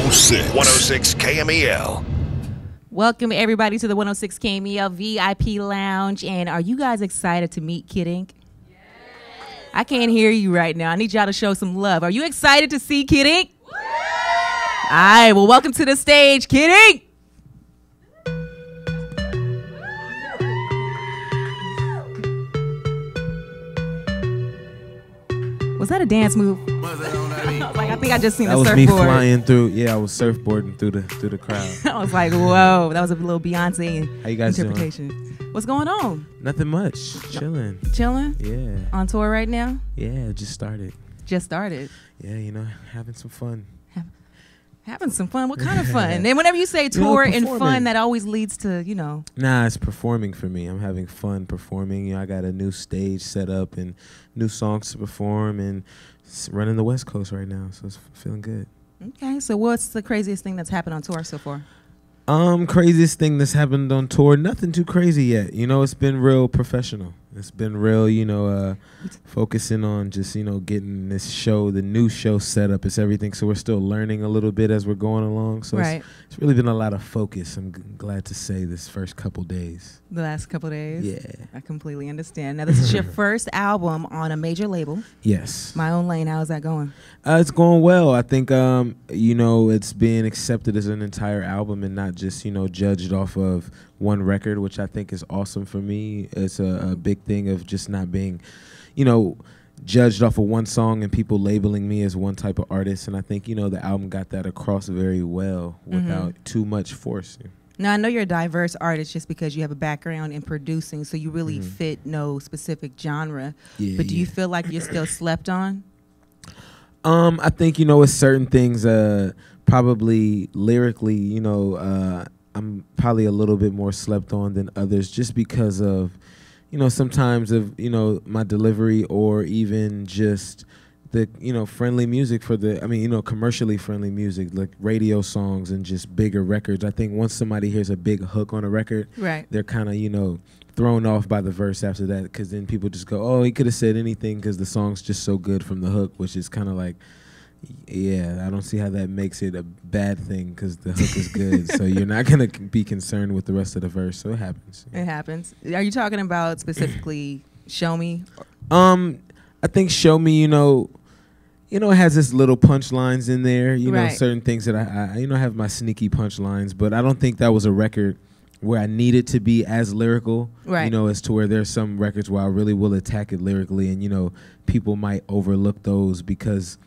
106 KMEL. Welcome everybody to the 106 KMEL VIP Lounge. And are you guys excited to meet Kid Ink? Yes. I can't hear you right now. I need y'all to show some love. Are you excited to see Kid Ink? Yes. All right, well, welcome to the stage, Kid Ink. Was that a dance move? I think I just seen a surfboard. That was me flying through. Yeah, I was surfboarding through the crowd. I was like, whoa, that was a little Beyonce How you guys interpretation. Doing? What's going on? Nothing much. Chilling. Chilling? Yeah. On tour right now? Yeah, just started. Just started? Yeah, you know, having some fun. Having some fun? What kind of fun? And whenever you say tour and fun, that always leads to, you know. Nah, it's performing for me. I'm having fun performing. You know, I got a new stage set up and new songs to perform and running the West Coast right now, so it's feeling good. Okay, so what's the craziest thing that's happened on tour so far? Craziest thing that's happened on tour, nothing too crazy yet. You know, it's been real professional. It's been real, you know, focusing on just, you know, getting this show, the new show set up. It's everything. So we're still learning a little bit as we're going along. So right. It's really been a lot of focus. I'm glad to say this first couple days. The last couple days? Yeah. I completely understand. Now, this is your first album on a major label. Yes. My Own Lane. How's that going? It's going well. I think, you know, it's being accepted as an entire album and not just, you know, judged off of one record, which I think is awesome for me. It's a big thing of just not being, you know, judged off of one song and people labeling me as one type of artist. And I think, you know, the album got that across very well without too much force. Now, I know you're a diverse artist just because you have a background in producing, so you really fit no specific genre. Yeah, but do you feel like you're still slept on? I think, you know, with certain things, probably lyrically, you know, I'm probably a little bit more slept on than others just because of, you know, sometimes of, you know, my delivery or even just the, you know, friendly music for the, I mean, you know, commercially friendly music, like radio songs and just bigger records. I think once somebody hears a big hook on a record, right, they're kind of, you know, thrown off by the verse after that, because then people just go, oh, he could have said anything because the song's just so good from the hook, which is kind of like, yeah, I don't see how that makes it a bad thing because the hook is good. So you're not going to be concerned with the rest of the verse. So it happens. It happens. Are you talking about specifically Show Me? I think Show Me, you know, it has this little punchlines in there. You know, certain things that I you know, have my sneaky punchlines. But I don't think that was a record where I needed to be as lyrical. Right. You know, as to where there's some records where I really will attack it lyrically. And, you know, people might overlook those because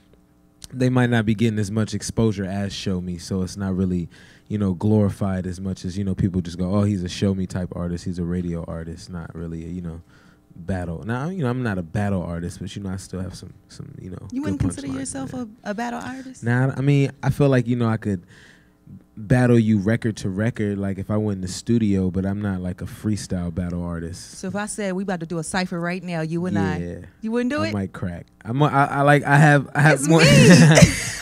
they might not be getting as much exposure as Show Me, so it's not really, you know, glorified as much as, you know, people just go, oh, he's a Show Me type artist, he's a radio artist, not really a, you know, battle. Now, you know, I'm not a battle artist, but, you know, I still have some you know. You wouldn't consider yourself a battle artist? Nah, I mean, I feel like, you know, I could battle you record to record, like if I went in the studio, but I'm not like a freestyle battle artist. So if I said we about to do a cypher right now, you and you wouldn't do it? I might crack. I have it's more. Me.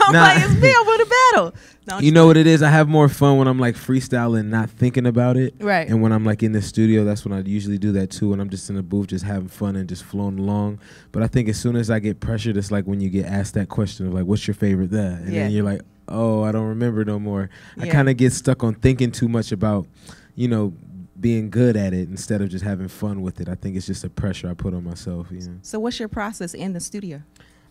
I'm like, it's me. I want to battle. No, you know what it is? I have more fun when I'm like freestyling, not thinking about it. Right. And when I'm like in the studio, that's when I usually do that too. When I'm just in the booth, just having fun and just flowing along. But I think as soon as I get pressured, it's like when you get asked that question of like, what's your favorite that? And then you're like, oh, I don't remember no more. I kind of get stuck on thinking too much about, you know, being good at it instead of just having fun with it. I think it's just a pressure I put on myself. You know? So what's your process in the studio?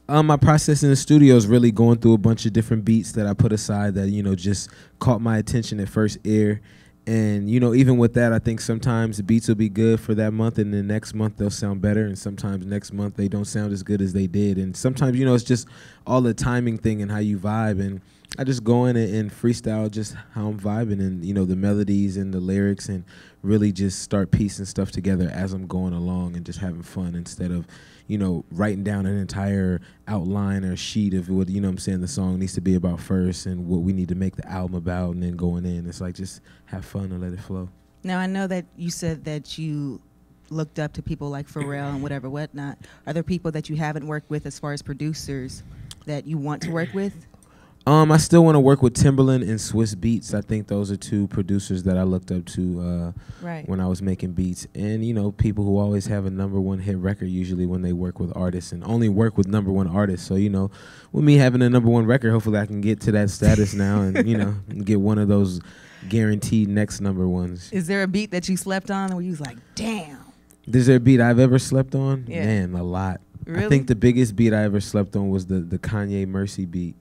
My process in the studio is really going through a bunch of different beats that I put aside that, you know, just caught my attention at first ear. And, you know, even with that, I think sometimes the beats will be good for that month and the next month they'll sound better. And sometimes next month they don't sound as good as they did. And sometimes, you know, it's just all the timing thing and how you vibe. And I just go in and freestyle just how I'm vibing and, you know, the melodies and the lyrics and really just start piecing stuff together as I'm going along and just having fun instead of, you know, writing down an entire outline or sheet of what, you know what I'm saying, the song needs to be about first and what we need to make the album about and then going in. It's like just have fun and let it flow. Now, I know that you said that you looked up to people like Pharrell and whatnot. Are there people that you haven't worked with as far as producers that you want to work with? I still want to work with Timbaland and Swizz Beatz. I think those are two producers that I looked up to when I was making beats. And, you know, people who always have a #1 hit record usually when they work with artists and only work with #1 artists. So, you know, with me having a #1 record, hopefully I can get to that status now and, you know, get one of those guaranteed next #1s. Is there a beat that you slept on where you was like, damn? Is there a beat I've ever slept on? Yeah. Man, a lot. Really? I think the biggest beat I ever slept on was the Kanye Mercy beat.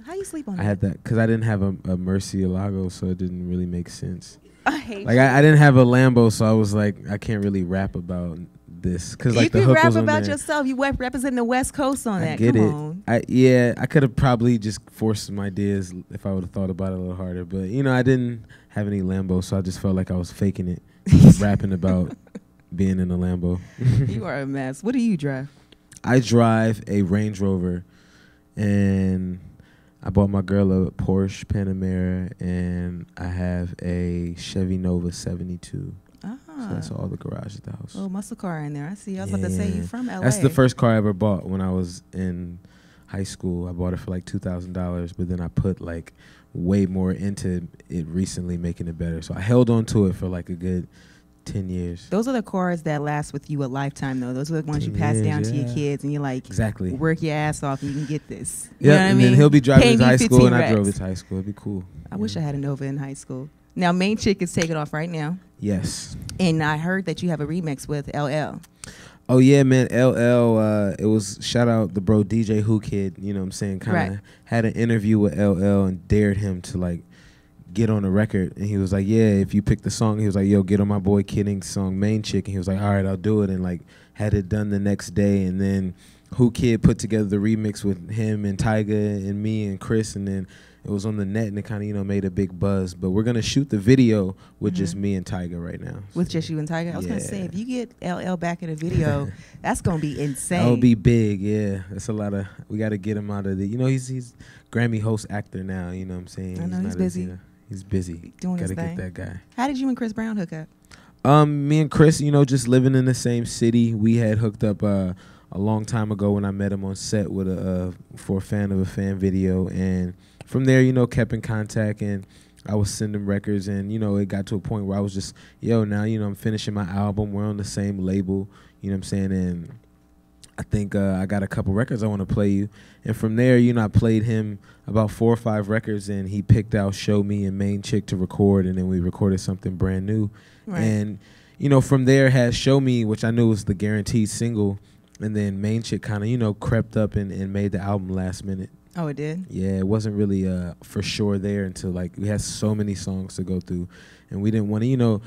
How you sleep on that? I had that because I didn't have a Murcielago, so it didn't really make sense. I hate Like I didn't have a Lambo, so I was like, I can't really rap about this because like the you hook can rap was on about there. yourself. You representing the West Coast on I that. get Come it. on. I could have probably just forced some ideas if I would have thought about it a little harder, but you know, I didn't have any Lambo, so I just felt like I was faking it, rapping about being in a Lambo. You are a mess. What do you drive? I drive a Range Rover, and I bought my girl a Porsche Panamera, and I have a Chevy Nova 72. So that's all the garage at the house. Oh, muscle car in there. I see. I was about to say you from LA. That's the first car I ever bought when I was in high school. I bought it for like $2,000, but then I put like way more into it recently, making it better. So I held on to it for like a good 10 years. Those are the cars that last with you a lifetime, though. Those are the ones you pass down to your kids, and you're like, exactly, work your ass off, and you can get this. You yeah, know what I and mean? then he'll be driving his high school, and I racks. drove his high school. It'd be cool. I wish I had a Nova in high school. Now, Main Chick is taking off right now. Yes. And I heard that you have a remix with LL. Oh yeah, man, LL. It was shout out the bro DJ Who Kid. You know what I'm saying? Kind of had an interview with LL and dared him to like get on the record, and he was like, yeah, if you pick the song, he was like, yo, get on my boy Kidding's song Main Chick, and he was like, all right, I'll do it, and like had it done the next day. And then Who Kid put together the remix with him and Tyga and me and Chris, and then it was on the net, and it kind of, you know, made a big buzz. But we're gonna shoot the video with just me and Tyga right now. With just you and Tyga? I was gonna say, if you get LL back in a video, that's gonna be insane. That would be big, yeah. That's a lot of, we gotta get him out of the, you know, he's Grammy host actor now, you know what I'm saying? I know, he's busy. You know, he's busy. Doing his gotta thing. get that guy. How did you and Chris Brown hook up? Me and Chris, you know, just living in the same city. We had hooked up a long time ago when I met him on set with for a fan of a fan video, and from there, you know, kept in contact, and I was sending records, and you know, it got to a point where I was just, yo, now, you know, I'm finishing my album. We're on the same label, you know what I'm saying? And I think I got a couple records I want to play you. And from there, you know, I played him about 4 or 5 records, and he picked out Show Me and Main Chick to record, and then we recorded something brand new. Right. And, you know, from there had Show Me, which I knew was the guaranteed single, and then Main Chick kind of, you know, crept up and made the album last minute. Oh, it did? Yeah, it wasn't really for sure there until, like, we had so many songs to go through, and we didn't want to, you know,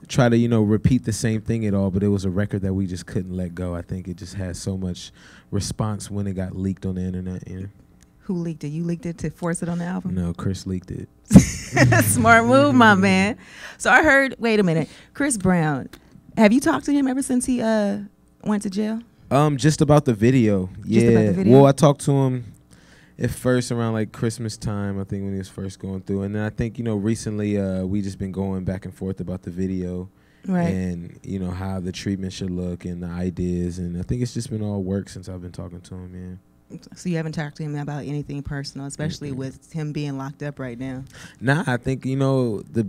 try to, you know, repeat the same thing at all, but it was a record that we just couldn't let go. I think it just had so much response when it got leaked on the internet, you know. Who leaked it? You leaked it to force it on the album? No, Chris leaked it. Smart move, my man. So I heard, wait a minute, Chris Brown, have you talked to him ever since he went to jail? Just about the video. Just yeah. about the video? Well, I talked to him at first around like Christmas time, I think, when he was first going through. And then I think, you know, recently we just been going back and forth about the video. Right. And, you know, how the treatment should look and the ideas. And I think it's just been all work since I've been talking to him, yeah. So you haven't talked to him about anything personal, especially with him being locked up right now? Nah, I think, you know, the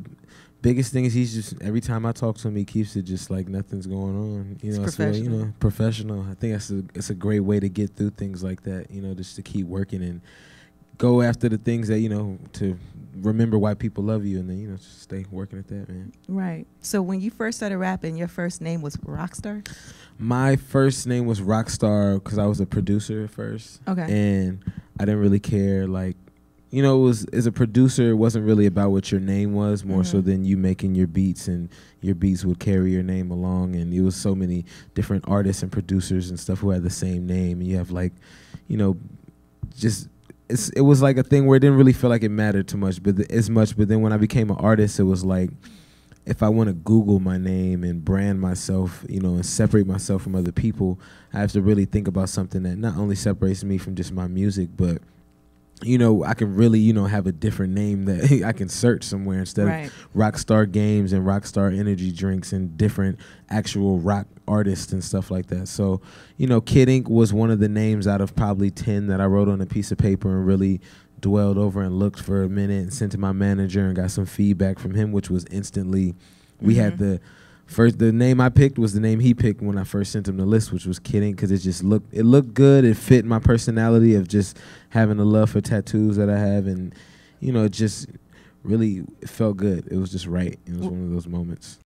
biggest thing is he's just, every time I talk to him, he keeps it just like nothing's going on. You know, it's professional. So, you know, professional. I think it's a great way to get through things like that, you know, just to keep working and go after the things that, you know, to remember why people love you, and then, you know, just stay working at that, man. Right. So when you first started rapping, your first name was Rockstar? My first name was Rockstar because I was a producer at first. Okay. And I didn't really care, like, you know, it was, as a producer, it wasn't really about what your name was, more so than you making your beats, and your beats would carry your name along. And it was so many different artists and producers and stuff who had the same name. And you have, like, you know, just, it was like a thing where it didn't really feel like it mattered too much, but but then when I became an artist, it was like, if I want to Google my name and brand myself, you know, and separate myself from other people, I have to really think about something that not only separates me from just my music, but I can really, have a different name that I can search somewhere instead of Rockstar Games and Rockstar Energy Drinks and different actual rock artists and stuff like that. So, Kid Ink was one of the names out of probably 10 that I wrote on a piece of paper and really dwelled over and looked for a minute and sent to my manager and got some feedback from him, which was instantly. We had the name I picked was the name he picked when I first sent him the list, which was Kid Ink, because it looked good. It fit my personality of just having a love for tattoos that I have, and it just really felt good. It was just right. It was one of those moments.